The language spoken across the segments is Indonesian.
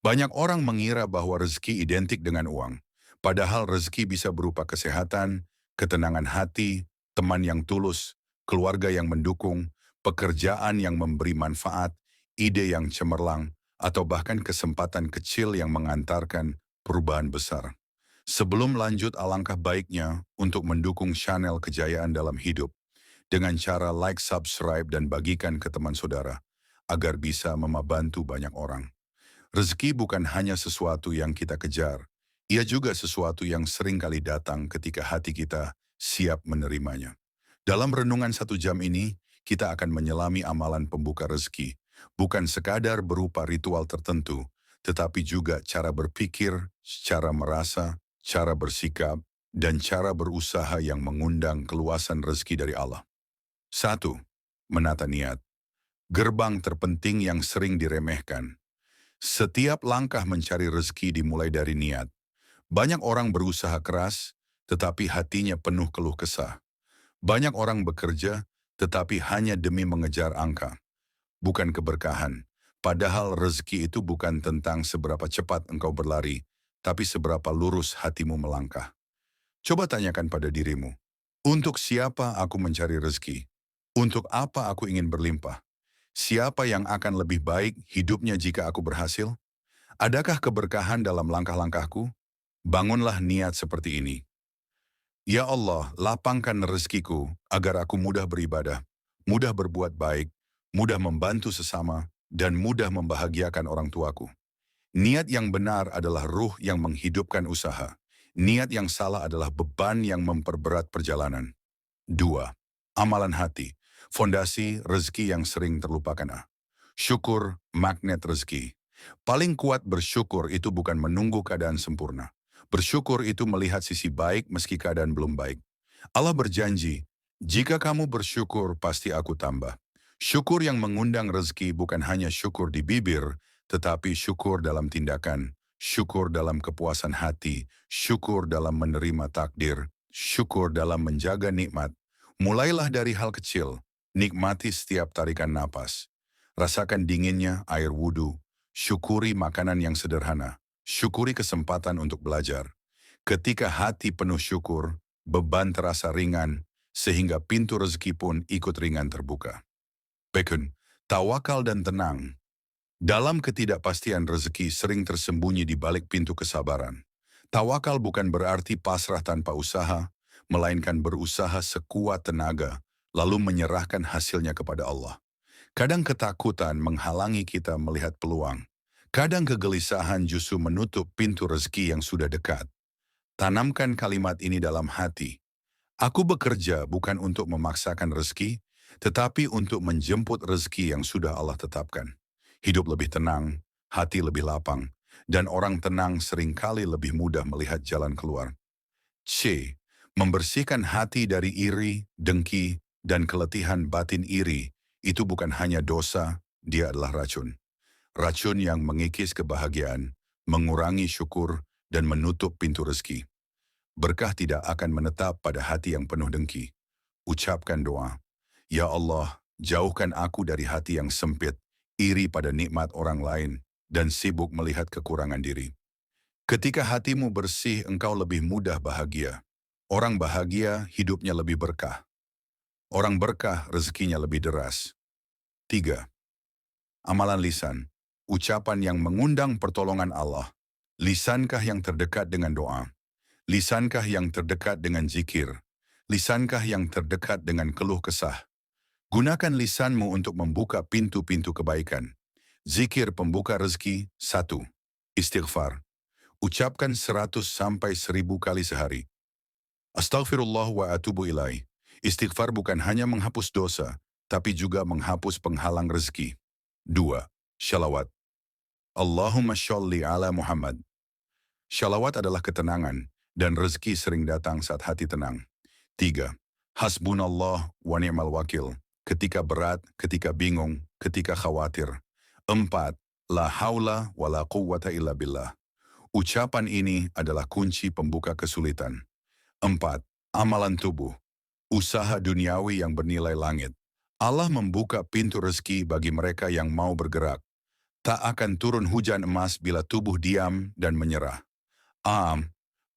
Banyak orang mengira bahwa rezeki identik dengan uang. Padahal rezeki bisa berupa kesehatan, ketenangan hati, teman yang tulus, keluarga yang mendukung, pekerjaan yang memberi manfaat, ide yang cemerlang, atau bahkan kesempatan kecil yang mengantarkan perubahan besar. Sebelum lanjut, alangkah baiknya untuk mendukung channel Kejayaan Dalam Hidup dengan cara like, subscribe, dan bagikan ke teman saudara agar bisa membantu banyak orang. Rezeki bukan hanya sesuatu yang kita kejar, ia juga sesuatu yang sering kali datang ketika hati kita siap menerimanya. Dalam renungan 1 jam ini, kita akan menyelami amalan pembuka rezeki, bukan sekadar berupa ritual tertentu, tetapi juga cara berpikir, cara merasa, cara bersikap, dan cara berusaha yang mengundang keluasan rezeki dari Allah. 1. Menata niat. Gerbang terpenting yang sering diremehkan. Setiap langkah mencari rezeki dimulai dari niat. Banyak orang berusaha keras, tetapi hatinya penuh keluh kesah. Banyak orang bekerja, tetapi hanya demi mengejar angka, bukan keberkahan. Padahal rezeki itu bukan tentang seberapa cepat engkau berlari, tapi seberapa lurus hatimu melangkah. Coba tanyakan pada dirimu, untuk siapa aku mencari rezeki? Untuk apa aku ingin berlimpah? Siapa yang akan lebih baik hidupnya jika aku berhasil? Adakah keberkahan dalam langkah-langkahku? Bangunlah niat seperti ini. Ya Allah, lapangkan rezekiku agar aku mudah beribadah, mudah berbuat baik, mudah membantu sesama, dan mudah membahagiakan orang tuaku. Niat yang benar adalah ruh yang menghidupkan usaha. Niat yang salah adalah beban yang memperberat perjalanan. 2. Amalan hati, fondasi rezeki yang sering terlupakan. Syukur, magnet rezeki. Paling kuat bersyukur itu bukan menunggu keadaan sempurna. Bersyukur itu melihat sisi baik meski keadaan belum baik. Allah berjanji, jika kamu bersyukur pasti aku tambah. Syukur yang mengundang rezeki bukan hanya syukur di bibir, tetapi syukur dalam tindakan, syukur dalam kepuasan hati, syukur dalam menerima takdir, syukur dalam menjaga nikmat. Mulailah dari hal kecil, nikmati setiap tarikan napas. Rasakan dinginnya air wudhu, syukuri makanan yang sederhana, syukuri kesempatan untuk belajar. Ketika hati penuh syukur, beban terasa ringan, sehingga pintu rezeki pun ikut ringan terbuka. Bekun, tawakal dan tenang. Dalam ketidakpastian rezeki sering tersembunyi di balik pintu kesabaran. Tawakal bukan berarti pasrah tanpa usaha, melainkan berusaha sekuat tenaga, lalu menyerahkan hasilnya kepada Allah. Kadang ketakutan menghalangi kita melihat peluang. Kadang kegelisahan justru menutup pintu rezeki yang sudah dekat. Tanamkan kalimat ini dalam hati. Aku bekerja bukan untuk memaksakan rezeki, tetapi untuk menjemput rezeki yang sudah Allah tetapkan. Hidup lebih tenang, hati lebih lapang, dan orang tenang seringkali lebih mudah melihat jalan keluar. C. Membersihkan hati dari iri, dengki, dan keletihan batin iri. Itu bukan hanya dosa, dia adalah racun. Racun yang mengikis kebahagiaan, mengurangi syukur, dan menutup pintu rezeki. Berkah tidak akan menetap pada hati yang penuh dengki. Ucapkan doa, Ya Allah, jauhkan aku dari hati yang sempit, iri pada nikmat orang lain, dan sibuk melihat kekurangan diri. Ketika hatimu bersih, engkau lebih mudah bahagia. Orang bahagia, hidupnya lebih berkah. Orang berkah, rezekinya lebih deras. 3. Amalan lisan, ucapan yang mengundang pertolongan Allah. Lisankah yang terdekat dengan doa? Lisankah yang terdekat dengan zikir? Lisankah yang terdekat dengan keluh kesah? Gunakan lisanmu untuk membuka pintu-pintu kebaikan. Zikir pembuka rezeki. 1. Istighfar. Ucapkan 100 sampai 1000 kali sehari. Astaghfirullah wa atubu ilaih. Istighfar bukan hanya menghapus dosa, tapi juga menghapus penghalang rezeki. 2. Shalawat. Allahumma sholli ala Muhammad. Shalawat adalah ketenangan, dan rezeki sering datang saat hati tenang. 3. Hasbunallah wa ni'mal wakil. Ketika berat, ketika bingung, ketika khawatir. 4. La haula wa la quwwata illa billah. Ucapan ini adalah kunci pembuka kesulitan. 4. Amalan tubuh. Usaha duniawi yang bernilai langit. Allah membuka pintu rezeki bagi mereka yang mau bergerak. Tak akan turun hujan emas bila tubuh diam dan menyerah.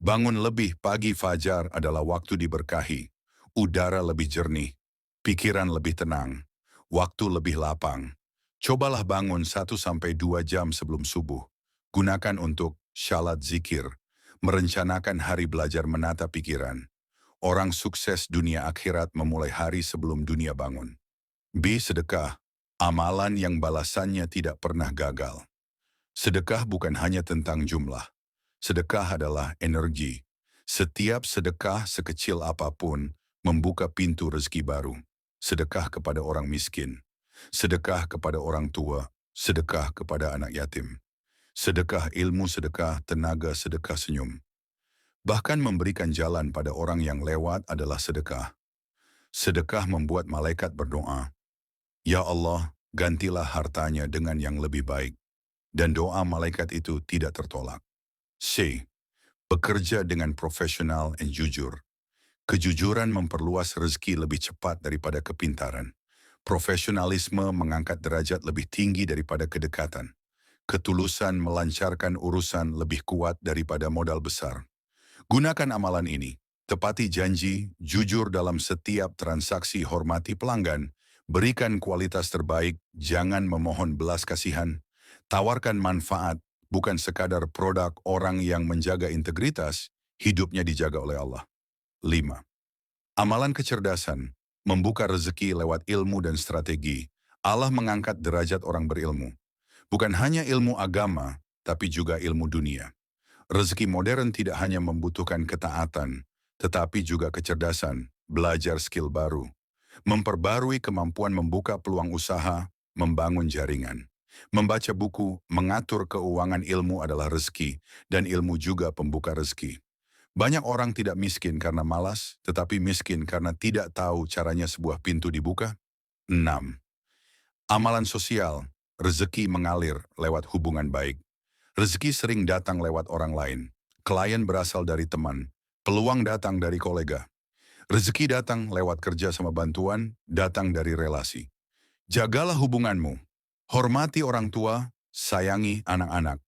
Bangun lebih pagi fajar adalah waktu diberkahi. Udara lebih jernih, pikiran lebih tenang, waktu lebih lapang. Cobalah bangun 1 sampai 2 jam sebelum subuh. Gunakan untuk syalat zikir, merencanakan hari belajar menata pikiran. Orang sukses dunia akhirat memulai hari sebelum dunia bangun. B. Sedekah, amalan yang balasannya tidak pernah gagal. Sedekah bukan hanya tentang jumlah. Sedekah adalah energi. Setiap sedekah sekecil apapun membuka pintu rezeki baru. Sedekah kepada orang miskin. Sedekah kepada orang tua. Sedekah kepada anak yatim. Sedekah ilmu, sedekah tenaga, sedekah senyum. Bahkan memberikan jalan pada orang yang lewat adalah sedekah. Sedekah membuat malaikat berdoa, "Ya Allah, gantilah hartanya dengan yang lebih baik." Dan doa malaikat itu tidak tertolak. C. Bekerja dengan profesional dan jujur. Kejujuran memperluas rezeki lebih cepat daripada kepintaran. Profesionalisme mengangkat derajat lebih tinggi daripada kedekatan. Ketulusan melancarkan urusan lebih kuat daripada modal besar. Gunakan amalan ini. Tepati janji, jujur dalam setiap transaksi, hormati pelanggan, berikan kualitas terbaik, jangan memohon belas kasihan, tawarkan manfaat, bukan sekadar produk. Orang yang menjaga integritas, hidupnya dijaga oleh Allah. 5. Amalan kecerdasan, membuka rezeki lewat ilmu dan strategi. Allah mengangkat derajat orang berilmu. Bukan hanya ilmu agama, tapi juga ilmu dunia. Rezeki modern tidak hanya membutuhkan ketaatan, tetapi juga kecerdasan, belajar skill baru, memperbarui kemampuan, membuka peluang usaha, membangun jaringan. Membaca buku, mengatur keuangan. Ilmu adalah rezeki, dan ilmu juga pembuka rezeki. Banyak orang tidak miskin karena malas, tetapi miskin karena tidak tahu caranya sebuah pintu dibuka. 6. Amalan sosial, rezeki mengalir lewat hubungan baik. Rezeki sering datang lewat orang lain. Klien berasal dari teman, peluang datang dari kolega. Rezeki datang lewat kerja sama bantuan, datang dari relasi. Jagalah hubunganmu. Hormati orang tua, sayangi anak-anak.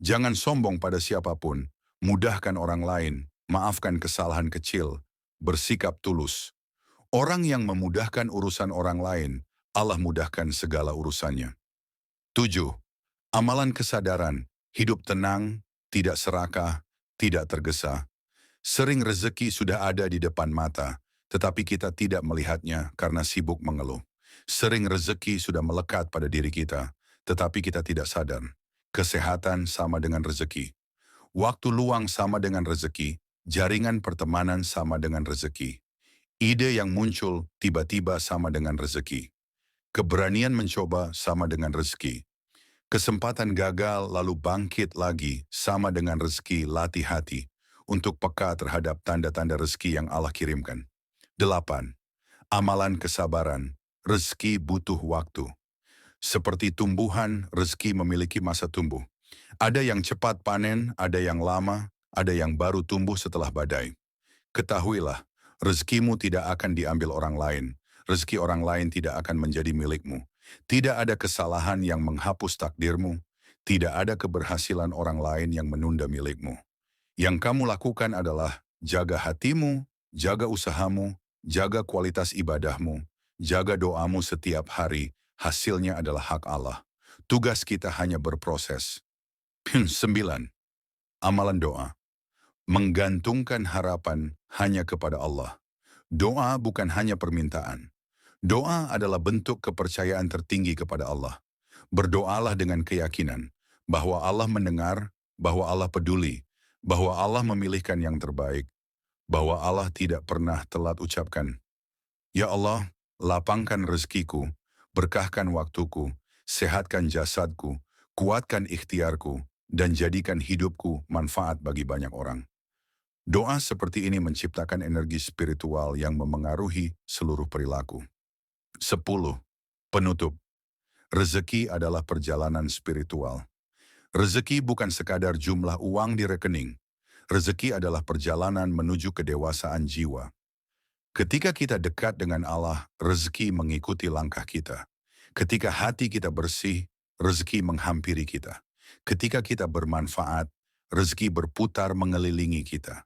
Jangan sombong pada siapapun, mudahkan orang lain, maafkan kesalahan kecil, bersikap tulus. Orang yang memudahkan urusan orang lain, Allah mudahkan segala urusannya. 7. Amalan kesadaran, hidup tenang, tidak serakah, tidak tergesa. Sering rezeki sudah ada di depan mata, tetapi kita tidak melihatnya karena sibuk mengeluh. Sering rezeki sudah melekat pada diri kita, tetapi kita tidak sadar. Kesehatan sama dengan rezeki. Waktu luang sama dengan rezeki. Jaringan pertemanan sama dengan rezeki. Ide yang muncul tiba-tiba sama dengan rezeki. Keberanian mencoba sama dengan rezeki. Kesempatan gagal lalu bangkit lagi sama dengan rezeki. Latih hati untuk peka terhadap tanda-tanda rezeki yang Allah kirimkan. 8. Amalan kesabaran, rezeki butuh waktu. Seperti tumbuhan, rezeki memiliki masa tumbuh. Ada yang cepat panen, ada yang lama, ada yang baru tumbuh setelah badai. Ketahuilah, rezekimu tidak akan diambil orang lain. Rezeki orang lain tidak akan menjadi milikmu. Tidak ada kesalahan yang menghapus takdirmu. Tidak ada keberhasilan orang lain yang menunda milikmu. Yang kamu lakukan adalah jaga hatimu, jaga usahamu, jaga kualitas ibadahmu, jaga doamu setiap hari. Hasilnya adalah hak Allah. Tugas kita hanya berproses. 9. Amalan doa. Menggantungkan harapan hanya kepada Allah. Doa bukan hanya permintaan. Doa adalah bentuk kepercayaan tertinggi kepada Allah. Berdoalah dengan keyakinan bahwa Allah mendengar, bahwa Allah peduli, bahwa Allah memilihkan yang terbaik, bahwa Allah tidak pernah telat. Ucapkan, "Ya Allah, lapangkan rezekiku, berkahkan waktuku, sehatkan jasadku, kuatkan ikhtiarku, dan jadikan hidupku manfaat bagi banyak orang." Doa seperti ini menciptakan energi spiritual yang memengaruhi seluruh perilaku. 10. Penutup. Rezeki adalah perjalanan spiritual. Rezeki bukan sekadar jumlah uang di rekening. Rezeki adalah perjalanan menuju kedewasaan jiwa. Ketika kita dekat dengan Allah, rezeki mengikuti langkah kita. Ketika hati kita bersih, rezeki menghampiri kita. Ketika kita bermanfaat, rezeki berputar mengelilingi kita.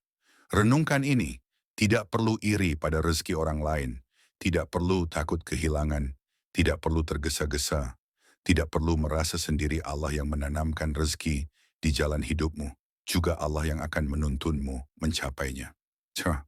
Renungkan ini, tidak perlu iri pada rezeki orang lain, tidak perlu takut kehilangan, tidak perlu tergesa-gesa, tidak perlu merasa sendiri. Allah yang menanamkan rezeki di jalan hidupmu, juga Allah yang akan menuntunmu mencapainya. Cah.